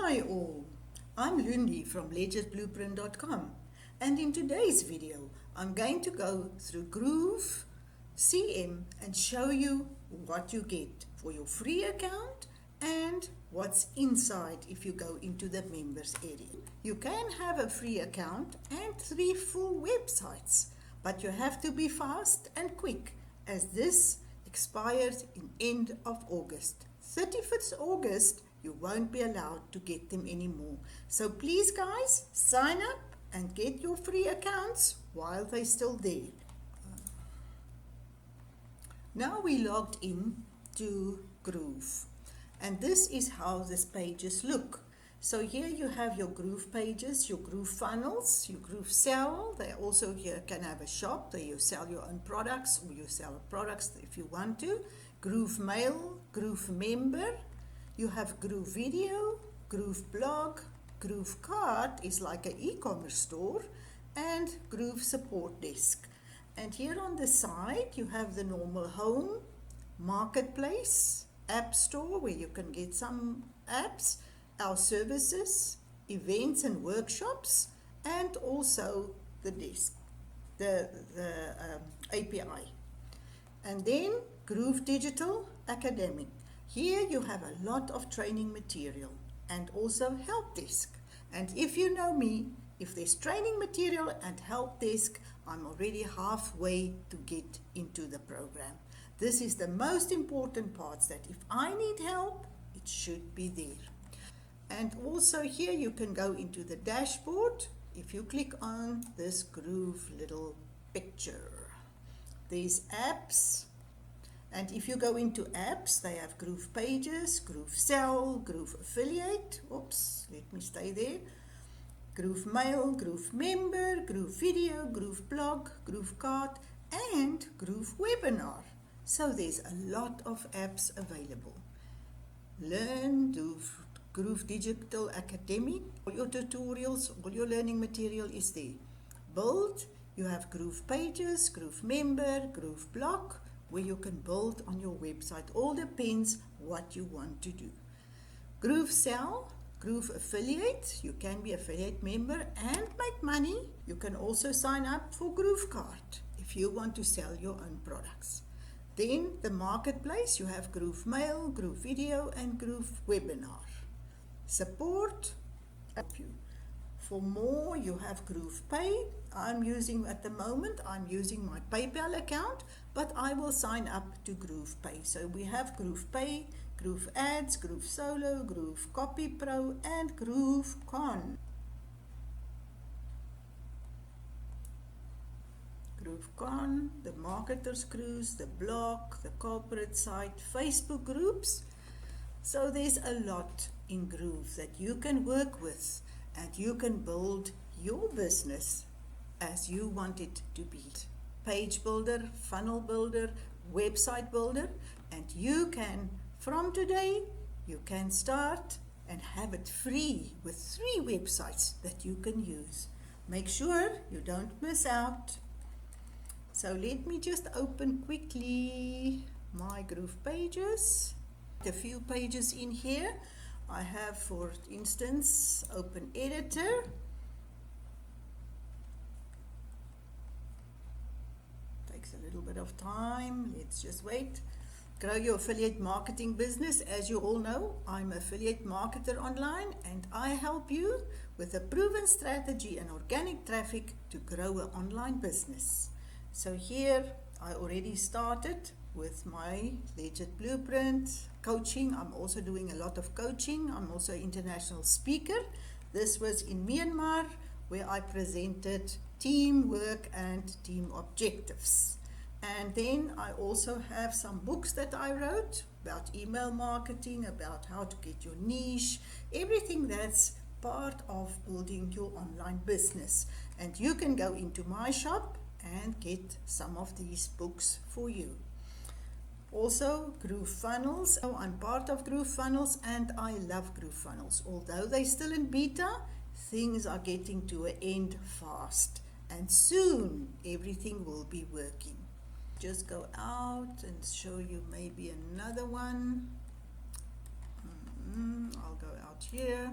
Hi all, I'm Loendi from ledgersblueprint.com, and in today's video I'm going to go through Groove CM and show you what you get for your free account and what's inside if you go into the members area. You can have a free account and 3 full websites, but you have to be fast and quick as this expires in end of August. 31st August you won't be allowed to get them anymore. So please guys, sign up and get your free accounts while they're still there. Now we logged in to Groove, and this is how these pages look. So here you have your GroovePages, your Groovefunnels, your GrooveSell. They also here can have a shop where you sell your own products, or you sell products if you want to. GrooveMail, GrooveMember. You have GrooveVideo, GrooveBlog, GrooveCart is like an e-commerce store, and Groove Support Desk. And here on the side you have the normal home, marketplace, app store where you can get some apps, our services, events and workshops, and also the desk, the API. And then Groove Digital Academic. Here you have a lot of training material and also help desk. And if you know me, if there's training material and help desk, I'm already halfway to get into the program. This is the most important parts, that if I need help, it should be there. And also here you can go into the dashboard if you click on this Groove little picture. There's apps. And if you go into apps, they have GroovePages, GrooveSell, GrooveAffiliate. Oops, let me stay there. GrooveMail, GrooveMember, GrooveVideo, GrooveBlog, GrooveCart, and GrooveWebinar. So there's a lot of apps available. Learn, do Groove Digital Academy. All your tutorials, all your learning material is there. Build, you have GroovePages, GrooveMember, GrooveBlog, where you can build on your website. All depends what you want to do. GrooveSell, GrooveAffiliate, you can be affiliate member and make money. You can also sign up for GrooveCart if you want to sell your own products. Then the marketplace, you have GrooveMail, GrooveVideo, and GrooveWebinar. Support, help you. For more, you have GroovePay. I'm using my PayPal account, but I will sign up to GroovePay. So we have GroovePay, Groove Ads, Groove Solo, Groove Copy Pro, and GrooveCon. GrooveCon, the marketers cruise, the blog, the corporate site, Facebook groups. So there's a lot in Groove that you can work with, and you can build your business as you want it to be. Page builder, funnel builder, website builder, and you can, from today, you can start and have it free with 3 websites that you can use. Make sure you don't miss out. So let me just open quickly my GroovePages. A few pages in here. I have, for instance, Open Editor. Takes a little bit of time. Let's just wait. Grow your affiliate marketing business. As you all know, I'm an affiliate marketer online, and I help you with a proven strategy and organic traffic to grow an online business. So here I already started with my Legit Blueprint coaching. I'm also doing a lot of coaching. I'm also an international speaker. This was in Myanmar, where I presented teamwork and team objectives. And then I also have some books that I wrote about email marketing, about how to get your niche, everything that's part of building your online business. And you can go into my shop and get some of these books for you. Also, Groovefunnels. Oh, I'm part of Groovefunnels, and I love Groovefunnels. Although they're still in beta, things are getting to an end fast, and soon everything will be working. Just go out and show you maybe another one. I'll go out here.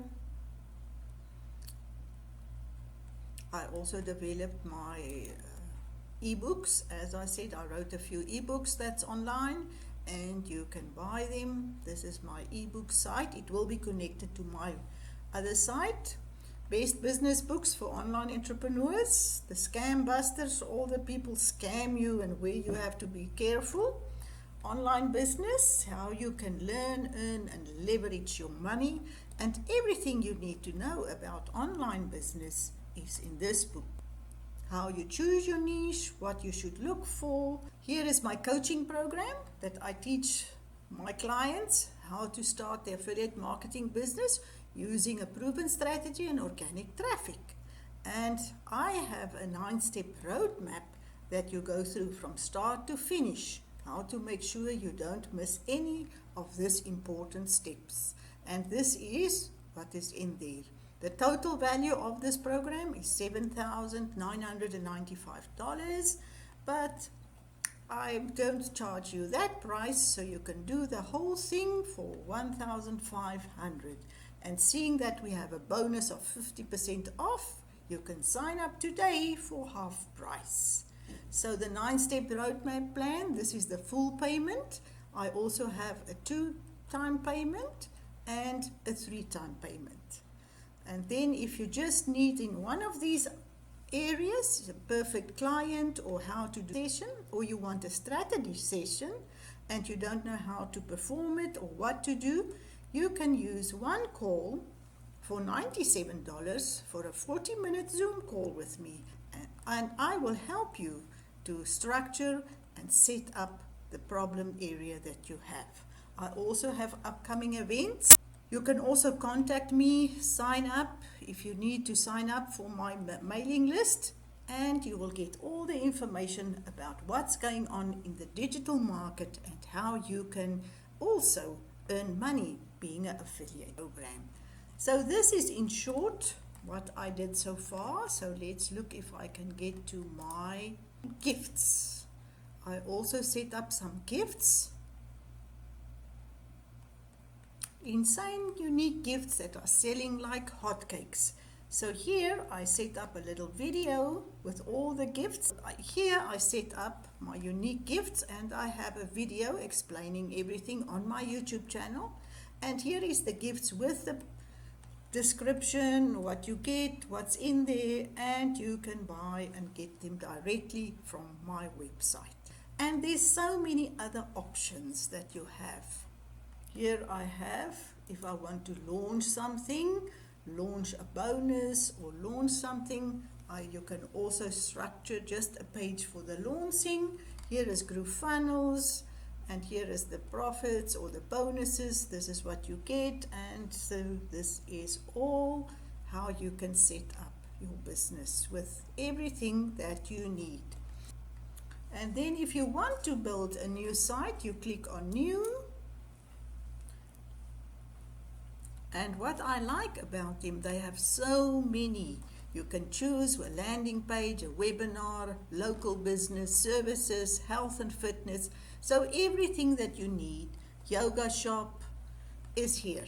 I also developed my ebooks. As I said, I wrote a few ebooks that's online and you can buy them. This is my ebook site. It will be connected to my other site. Best business books for online entrepreneurs. The scam busters, all the people scam you and where you have to be careful. Online business, how you can learn, earn and leverage your money, and everything you need to know about online business is in this book. How you choose your niche, what you should look for. Here is my coaching program that I teach my clients how to start their affiliate marketing business using a proven strategy and organic traffic. And I have a 9-step roadmap that you go through from start to finish. How to make sure you don't miss any of these important steps. And this is what is in there. The total value of this program is $7,995, but I don't charge you that price, so you can do the whole thing for $1,500. And seeing that we have a bonus of 50% off, you can sign up today for half price. So the 9-step roadmap plan, this is the full payment. I also have a 2-time payment and a 3-time payment. And then if you just need in one of these areas, a perfect client or how to do a session, or you want a strategy session and you don't know how to perform it or what to do, you can use one call for $97 for a 40-minute Zoom call with me. And I will help you to structure and set up the problem area that you have. I also have upcoming events. You can also contact me, sign up if you need to sign up for my mailing list, and you will get all the information about what's going on in the digital market and how you can also earn money being an affiliate program. So this is in short what I did so far. So let's look if I can get to my gifts. I also set up some gifts, insane unique gifts that are selling like hotcakes. So here I set up a little video with all the gifts. Here I set up my unique gifts and I have a video explaining everything on my YouTube channel. And here is the gifts with the description, what you get, what's in there, and you can buy and get them directly from my website. And there's so many other options that you have. Here I have, if I want to launch something, launch a bonus or launch something, you can also structure just a page for the launching. Here is Groovefunnels, and here is the profits or the bonuses. This is what you get, and so this is all how you can set up your business with everything that you need. And then if you want to build a new site, you click on new. And what I like about them, they have so many. You can choose a landing page, a webinar, local business, services, health and fitness. So everything that you need, yoga shop is here.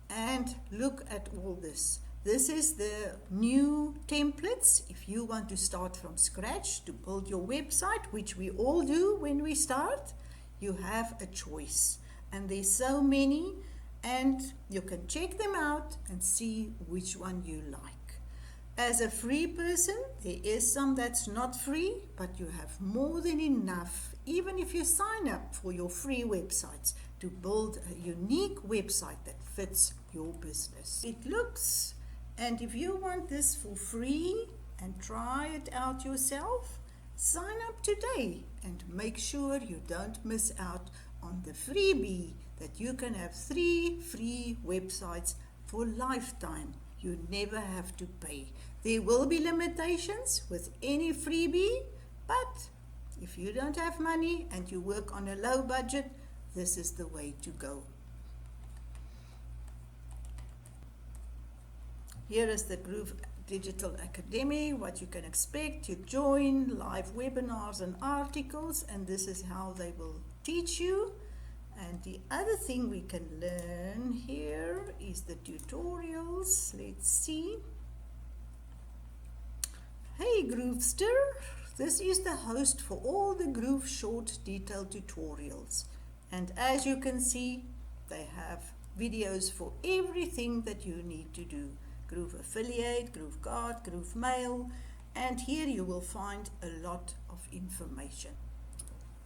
And look at all this. This is the new templates. If you want to start from scratch to build your website, which we all do when we start, you have a choice. And there's so many, and you can check them out and see which one you like. As a free person, there is some that's not free, but you have more than enough, even if you sign up for your free websites, to build a unique website that fits your business. It looks, and if you want this for free and try it out yourself, sign up today and make sure you don't miss out on the freebie that you can have 3 free websites for lifetime. You never have to pay. There will be limitations with any freebie, but if you don't have money and you work on a low budget, this is the way to go. Here is the Groove Digital Academy, what you can expect. You join live webinars and articles, and this is how they will teach you. And the other thing we can learn here is the tutorials. Let's see. Hey Groovester, this is the host for all the Groove short detailed tutorials, and as you can see they have videos for everything that you need to do. Groove Affiliate, Groove Guard, Groove Mail, and here you will find a lot of information.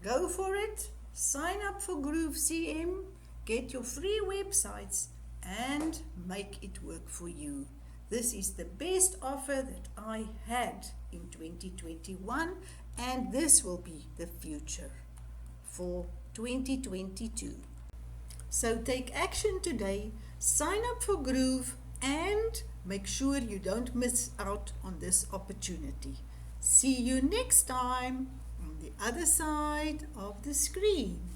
Go for it, sign up for Groove CM, get your free websites and make it work for you. This is the best offer that I had in 2021, and this will be the future for 2022. So take action today, sign up for Groove, and make sure you don't miss out on this opportunity. See you next time on the other side of the screen.